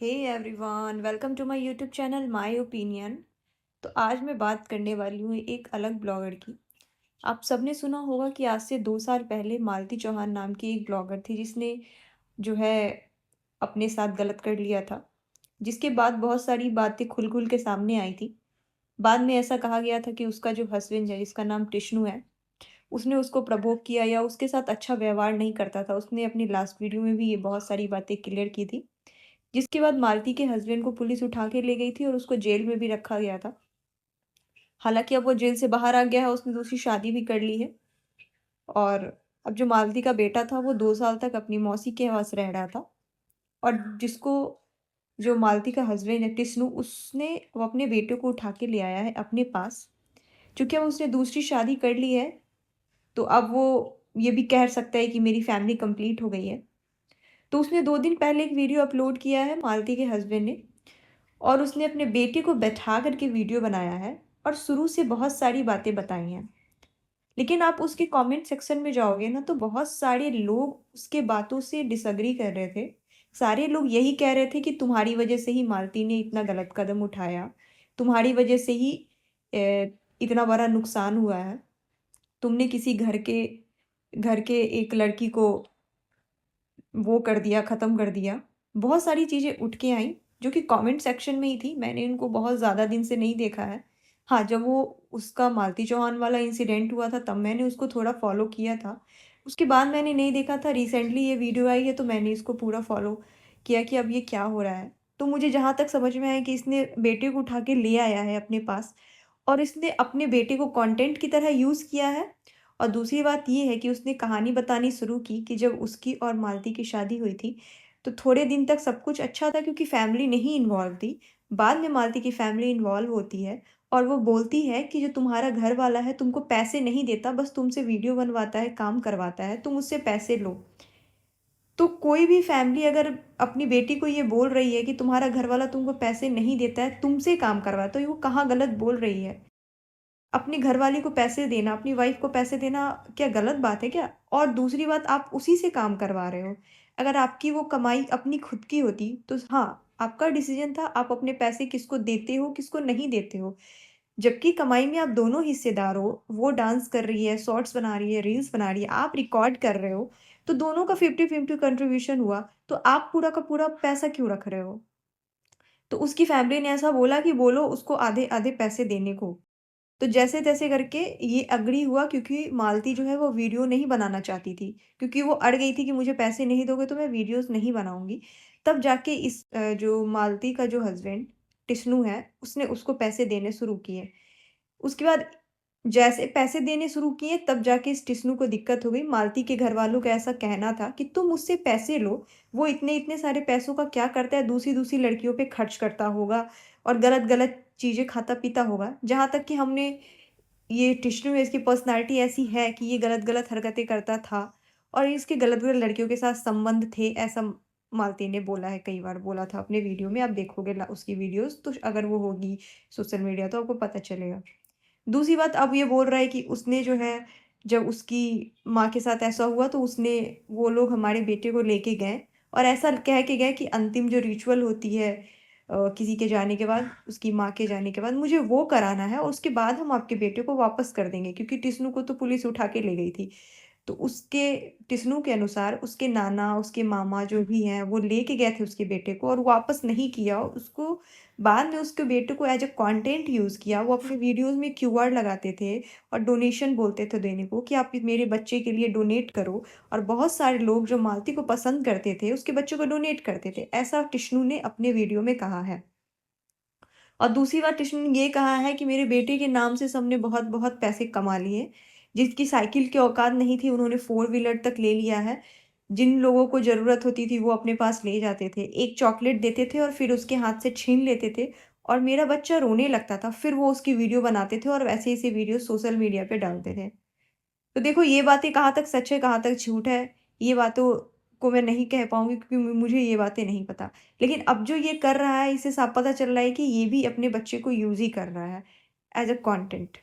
Hey everyone, welcome to my YouTube channel my opinion. तो आज मैं बात करने वाली हूँ एक अलग ब्लॉगर की। आप सबने सुना होगा कि आज से 2 साल पहले मालती चौहान नाम की एक ब्लॉगर थी जिसने जो है अपने साथ गलत कर लिया था, जिसके बाद बहुत सारी बातें खुल खुल के सामने आई थी। बाद में ऐसा कहा गया था कि उसका जो हस्बैंड है, जिसका नाम टिश्नू है, उसने उसको प्रवोक किया या उसके साथ अच्छा व्यवहार नहीं करता था। उसने अपनी लास्ट वीडियो में भी ये बहुत सारी बातें क्लियर की थी, जिसके बाद मालती के हस्बैंड को पुलिस उठा के ले गई थी और उसको जेल में भी रखा गया था। हालाँकि अब वो जेल से बाहर आ गया है, उसने दूसरी शादी भी कर ली है और अब जो मालती का बेटा था वो 2 साल तक अपनी मौसी के पास रह रहा था। और जिसको जो मालती का हस्बैंड है टिस्नू, उसने वो अपने बेटे को उठा के ले आया है अपने पास। चूँकि अब उसने दूसरी शादी कर ली है, तो अब वो ये भी कह सकता है कि मेरी फैमिली कंप्लीट हो गई है। तो उसने 2 दिन पहले एक वीडियो अपलोड किया है मालती के हस्बैंड ने, और उसने अपने बेटे को बैठा कर के वीडियो बनाया है और शुरू से बहुत सारी बातें बताई हैं। लेकिन आप उसके कमेंट सेक्शन में जाओगे ना, तो बहुत सारे लोग उसके बातों से डिसएग्री कर रहे थे। सारे लोग यही कह रहे थे कि तुम्हारी वजह से ही मालती ने इतना गलत कदम उठाया, तुम्हारी वजह से ही इतना बड़ा नुकसान हुआ है। तुमने किसी घर के एक लड़की को वो कर दिया, ख़त्म कर दिया। बहुत सारी चीज़ें उठ के आईं, जो कि कमेंट सेक्शन में ही थी। मैंने इनको बहुत ज़्यादा दिन से नहीं देखा है। हाँ, जब वो उसका मालती चौहान वाला इंसिडेंट हुआ था, तब मैंने उसको थोड़ा फ़ॉलो किया था। उसके बाद मैंने नहीं देखा था। रिसेंटली ये वीडियो आई है, तो मैंने इसको पूरा फ़ॉलो किया कि अब ये क्या हो रहा है। तो मुझे जहाँ तक समझ में आया कि इसने बेटे को उठा के ले आया है अपने पास और इसने अपने बेटे को कंटेंट की तरह यूज़ किया है। और दूसरी बात ये है कि उसने कहानी बतानी शुरू की कि जब उसकी और मालती की शादी हुई थी, तो थोड़े दिन तक सब कुछ अच्छा था क्योंकि फैमिली नहीं इन्वॉल्व थी। बाद में मालती की फैमिली इन्वॉल्व होती है और वो बोलती है कि जो तुम्हारा घर वाला है तुमको पैसे नहीं देता, बस तुमसे वीडियो बनवाता है, काम करवाता है, तुम उससे पैसे लो। तो कोई भी फैमिली अगर अपनी बेटी को ये बोल रही है कि तुम्हारा घर वाला तुमको पैसे नहीं देता है, तुमसे काम करवाता है, तो वो कहाँ गलत बोल रही है? अपनी घरवाली को पैसे देना, अपनी वाइफ़ को पैसे देना क्या गलत बात है क्या? और दूसरी बात, आप उसी से काम करवा रहे हो। अगर आपकी वो कमाई अपनी खुद की होती तो हाँ, आपका डिसीज़न था आप अपने पैसे किसको देते हो, किसको नहीं देते हो। जबकि कमाई में आप दोनों हिस्सेदार हो, वो डांस कर रही है, शॉर्ट्स बना रही है, रील्स बना रही है, आप रिकॉर्ड कर रहे हो, तो दोनों का 50-50 कंट्रीब्यूशन हुआ, तो आप पूरा का पूरा पैसा क्यों रख रहे हो? तो उसकी फैमिली ने ऐसा बोला कि बोलो उसको आधे-आधे पैसे देने को। तो जैसे-तैसे करके ये एग्री हुआ, क्योंकि मालती जो है वो वीडियो नहीं बनाना चाहती थी, क्योंकि वो अड़ गई थी कि मुझे पैसे नहीं दोगे तो मैं वीडियोज़ नहीं बनाऊँगी। तब जाके जो मालती का जो हस्बैंड टिश्नू है, उसने उसको पैसे देने शुरू किए। उसके बाद जैसे पैसे देने शुरू किए, तब जाके इस टिश्नू को दिक्कत हो गई। मालती के घरवालों का ऐसा कहना था कि तुम मुझसे पैसे लो, वो इतने-इतने सारे पैसों का क्या करता है, दूसरी-दूसरी लड़कियों पे खर्च करता होगा और गलत-गलत चीज़ें खाता-पीता होगा। जहाँ तक कि हमने ये टिश्नू है, इसकी पर्सनैलिटी ऐसी है कि ये गलत-गलत हरकतें करता था और इसके गलत-गलत लड़कियों के साथ संबंध थे, ऐसा मालती ने बोला है, कई बार बोला था अपने वीडियो में। आप देखोगे उसकी वीडियोज़, तो अगर वो होगी सोशल मीडिया, तो आपको पता चलेगा। दूसरी बात, अब ये बोल रहा है कि उसने जो है, जब उसकी माँ के साथ ऐसा हुआ तो उसने वो लोग हमारे बेटे को लेके गए और ऐसा कह के गए कि अंतिम जो रिचुअल होती है किसी के जाने के बाद, उसकी माँ के जाने के बाद, मुझे वो कराना है और उसके बाद हम आपके बेटे को वापस कर देंगे, क्योंकि टिस्नू को तो पुलिस उठा के ले गई थी। तो उसके टिस्नू के अनुसार उसके नाना, उसके मामा जो भी हैं, वो लेके गए थे उसके बेटे को और वापस नहीं किया। और उसको बाद में उसके बेटे को एज़ अ कंटेंट यूज़ किया। वो अपने वीडियोज़ में कीवर्ड लगाते थे और डोनेशन बोलते थे देने को कि आप मेरे बच्चे के लिए डोनेट करो। और बहुत सारे लोग जो मालती को पसंद करते थे, उसके बच्चों को डोनेट करते थे। ऐसा टिश्नू ने अपने वीडियो में कहा है। और दूसरी बात, टिश्नू ने ये कहा है कि मेरे बेटे के नाम से सबने बहुत-बहुत पैसे कमा लिए। जिसकी साइकिल की औकात नहीं थी, उन्होंने 4 व्हीलर तक ले लिया है। जिन लोगों को ज़रूरत होती थी, वो अपने पास ले जाते थे। एक चॉकलेट देते थे और फिर उसके हाथ से छीन लेते थे और मेरा बच्चा रोने लगता था। फिर वो उसकी वीडियो बनाते थे और वैसे-ऐसे वीडियो सोशल मीडिया पे डालते थे। तो देखो, ये बातें कहाँ तक सच है, कहाँ तक झूठ है, ये बातों को मैं नहीं कह पाऊँगी, क्योंकि मुझे ये बातें नहीं पता। लेकिन अब जो ये कर रहा है, इससे साफ पता चल रहा है कि ये भी अपने बच्चे को यूज़ ही कर रहा है एज़ अ कंटेंट।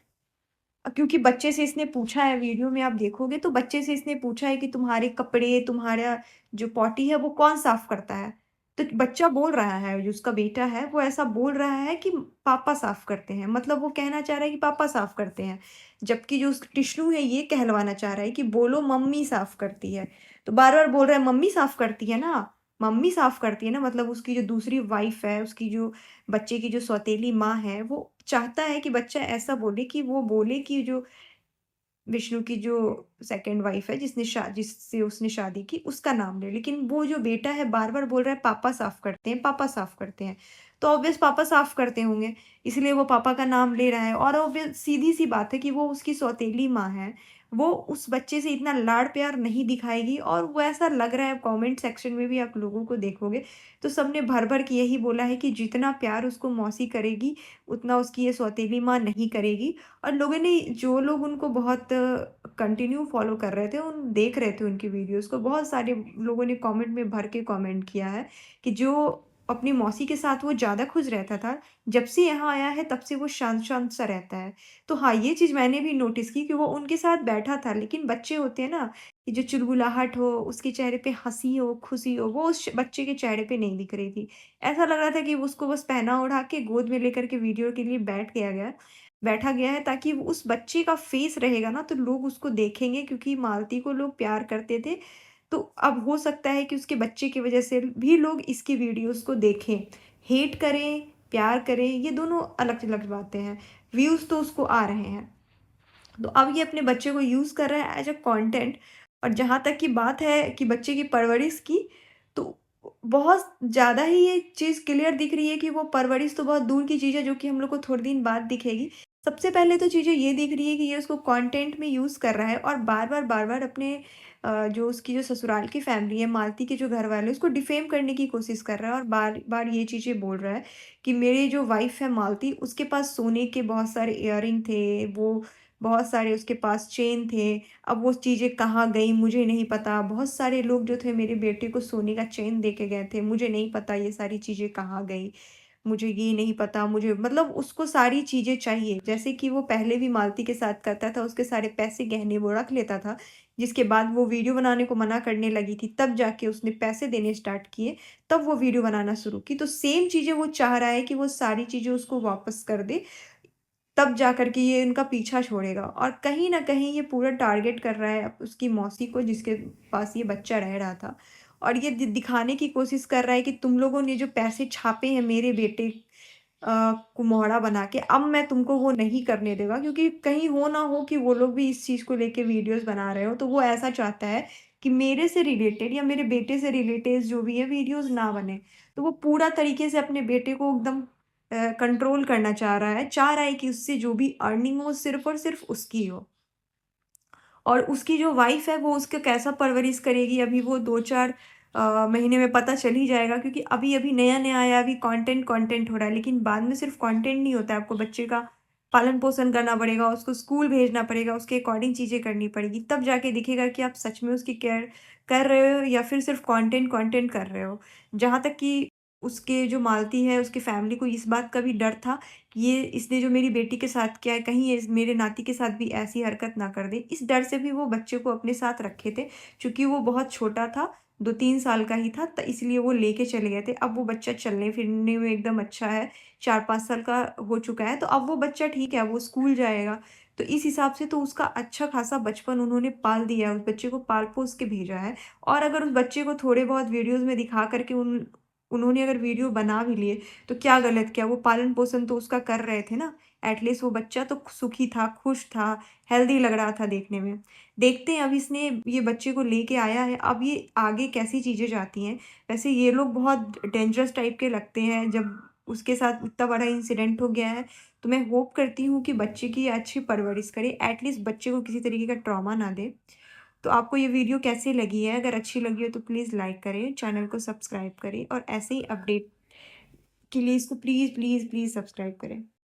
क्योंकि बच्चे से इसने पूछा है, वीडियो में आप देखोगे तो बच्चे से इसने पूछा है कि तुम्हारे कपड़े, तुम्हारा जो पॉटी है वो कौन साफ करता है? तो बच्चा बोल रहा है, जो उसका बेटा है, वो ऐसा बोल रहा है कि पापा साफ़ करते हैं। मतलब वो कहना चाह रहा है कि पापा साफ़ करते हैं। जबकि जो उस टिश्नू है ये कहलवाना चाह रहा है कि बोलो मम्मी साफ़ करती है। तो बार-बार बोल रहा है मम्मी साफ़ करती है ना, मम्मी साफ़ करती है ना, मतलब उसकी जो दूसरी वाइफ़ है, उसकी जो बच्चे की जो सौतेली माँ है, वो चाहता है कि बच्चा ऐसा बोले कि वो बोले कि जो विष्णु की जो सेकंड वाइफ है जिससे उसने शादी की उसका नाम ले। लेकिन वो जो बेटा है बार-बार बोल रहा है पापा साफ़ करते हैं, पापा साफ़ करते हैं। तो ऑब्वियस पापा साफ़ करते होंगे, इसलिए वो पापा का नाम ले रहा है और ऑब्वियस सीधी-सी बात है कि वो उसकी सौतेली माँ है। वो उस बच्चे से इतना लाड-प्यार नहीं दिखाएगी और वो ऐसा लग रहा है कमेंट सेक्शन में भी आप लोगों को देखोगे, तो सबने भर-भर के यही बोला है कि जितना प्यार उसको मौसी करेगी, उतना उसकी ये सौतेली माँ नहीं करेगी। और लोगों ने जो लोग उनको बहुत कंटिन्यू फॉलो कर रहे थे, उन देख रहे थे उनकी वीडियोज़ को, बहुत सारे लोगों ने कमेंट में भर के कमेंट किया है कि जो अपनी मौसी के साथ वो ज़्यादा खुश रहता था, जब से यहाँ आया है तब से वो शांत-शांत सा रहता है। तो हाँ, ये चीज़ मैंने भी नोटिस की कि वो उनके साथ बैठा था, लेकिन बच्चे होते हैं ना, कि जो चुलबुलाहट हो, उसके चेहरे पे हँसी हो, खुशी हो, वो उस बच्चे के चेहरे पे नहीं दिख रही थी। ऐसा लग रहा था कि उसको बस पहना-ओढ़ा के गोद में लेकर के वीडियो के लिए बैठा गया है ताकि वो उस बच्चे का फेस रहेगा ना तो लोग उसको देखेंगे क्योंकि मालती को लोग प्यार करते थे। तो अब हो सकता है कि उसके बच्चे की वज़ह से भी लोग इसकी वीडियोज़ को देखें। हेट करें, प्यार करें, ये दोनों अलग-अलग बातें हैं। व्यूज़ तो उसको आ रहे हैं। तो अब ये अपने बच्चे को यूज़ कर रहा है एज़ अ कंटेंट। और जहाँ तक की बात है कि बच्चे की परवरिश की, तो बहुत ज़्यादा ही ये चीज़ क्लियर दिख रही है कि वो परवरिश तो बहुत दूर की चीज़ है जो कि हम लोग को थोड़े दिन बाद दिखेगी। सबसे पहले तो चीज़ें ये दिख रही है कि ये उसको कंटेंट में यूज़ कर रहा है और बार-बार अपने जो उसकी जो ससुराल की फैमिली है, मालती के जो घरवाले हैं, उसको डिफ़ेम करने की कोशिश कर रहा है और बार-बार ये चीज़ें बोल रहा है कि मेरी जो वाइफ़ है मालती, उसके पास सोने के बहुत सारे इयररिंग थे, वो बहुत सारे उसके पास चेन थे। अब वो चीज़ें कहाँ गई मुझे नहीं पता। बहुत सारे लोग जो थे मेरे बेटे को सोने का चेन दे के गए थे। मुझे नहीं पता ये सारी चीज़ें कहाँ गई। मुझे ये नहीं पता मुझे मतलब उसको सारी चीज़ें चाहिए। जैसे कि वो पहले भी मालती के साथ करता था, उसके सारे पैसे गहने वो रख लेता था। जिसके बाद वो वीडियो बनाने को मना करने लगी थी, तब जाके उसने पैसे देने स्टार्ट किए, तब वो वीडियो बनाना शुरू की। तो सेम चीज़ें वो चाह रहा है कि वो सारी चीज़ें उसको वापस कर दे। तब जाकर के ये इनका पीछा छोड़ेगा और कहीं न कहीं ये पूरा टारगेट कर रहा है उसकी मौसी को जिसके पास ये बच्चा रह रहा था। और ये दिखाने की कोशिश कर रहा है कि तुम लोगों ने जो पैसे छापे हैं मेरे बेटे को मोहरा बना के, अब मैं तुमको वो नहीं करने देगा क्योंकि कहीं हो ना हो कि वो लोग भी इस चीज़ को लेके वीडियोज़ बना रहे हो। तो वो ऐसा चाहता है कि मेरे से रिलेटेड या मेरे बेटे से रिलेटेड जो भी है वीडियोज़ ना बने। तो वो पूरा तरीके से अपने बेटे को एकदम कंट्रोल करना चाह रहा है कि उससे जो भी अर्निंग हो सिर्फ़ और सिर्फ़ उसकी हो। और उसकी जो वाइफ़ है वो उसका कैसा परवरिश करेगी अभी वो 2-4 महीने में पता चल ही जाएगा क्योंकि अभी-अभी नया-नया आया, अभी कंटेंट हो रहा है। लेकिन बाद में सिर्फ़ कंटेंट नहीं होता है, आपको बच्चे का पालन-पोषण करना पड़ेगा, उसको स्कूल भेजना पड़ेगा, उसके अकॉर्डिंग चीज़ें करनी पड़ेगी। तब जाके दिखेगा कि आप सच में उसकी केयर कर रहे हो या फिर सिर्फ़ कंटेंट कर रहे हो। जहाँ तक कि उसके जो मालती है, उसकी फैमिली को इस बात का भी डर था ये इसने जो मेरी बेटी के साथ किया है, कहीं ये मेरे नाती के साथ भी ऐसी हरकत ना कर दे। इस डर से भी वो बच्चे को अपने साथ रखे थे, चूँकि वो बहुत छोटा था, 2-3 साल का ही था, तो इसलिए वो लेके चले गए थे। अब वो बच्चा चलने-फिरने में एकदम अच्छा है, 4-5 साल का हो चुका है, तो अब वो बच्चा ठीक है, अब वो स्कूल जाएगा। तो इस हिसाब से तो उसका अच्छा खासा बचपन उन्होंने पाल दिया है, उस बच्चे को पाल-पोस के भेजा है। और अगर उस बच्चे को थोड़े बहुत वीडियोज़ में दिखा कर के उन्होंने अगर वीडियो बना भी लिए तो क्या गलत किया? वो पालन-पोषण तो उसका कर रहे थे ना। एटलीस्ट वो बच्चा तो सुखी था, खुश था, हेल्दी लग रहा था देखने में। देखते हैं अब इसने ये बच्चे को लेके आया है, अब ये आगे कैसी चीज़ें जाती हैं। वैसे ये लोग बहुत डेंजरस टाइप के लगते हैं, जब उसके साथ इतना बड़ा इंसिडेंट हो गया है, तो मैं होप करती हूँ कि बच्चे की अच्छी परवरिश करे, एटलीस्ट बच्चे को किसी तरीके का ट्रॉमा ना दे। तो आपको ये वीडियो कैसी लगी है? अगर अच्छी लगी हो तो प्लीज़ लाइक करें, चैनल को सब्सक्राइब करें और ऐसे ही अपडेट के लिए इसको प्लीज़ सब्सक्राइब करें।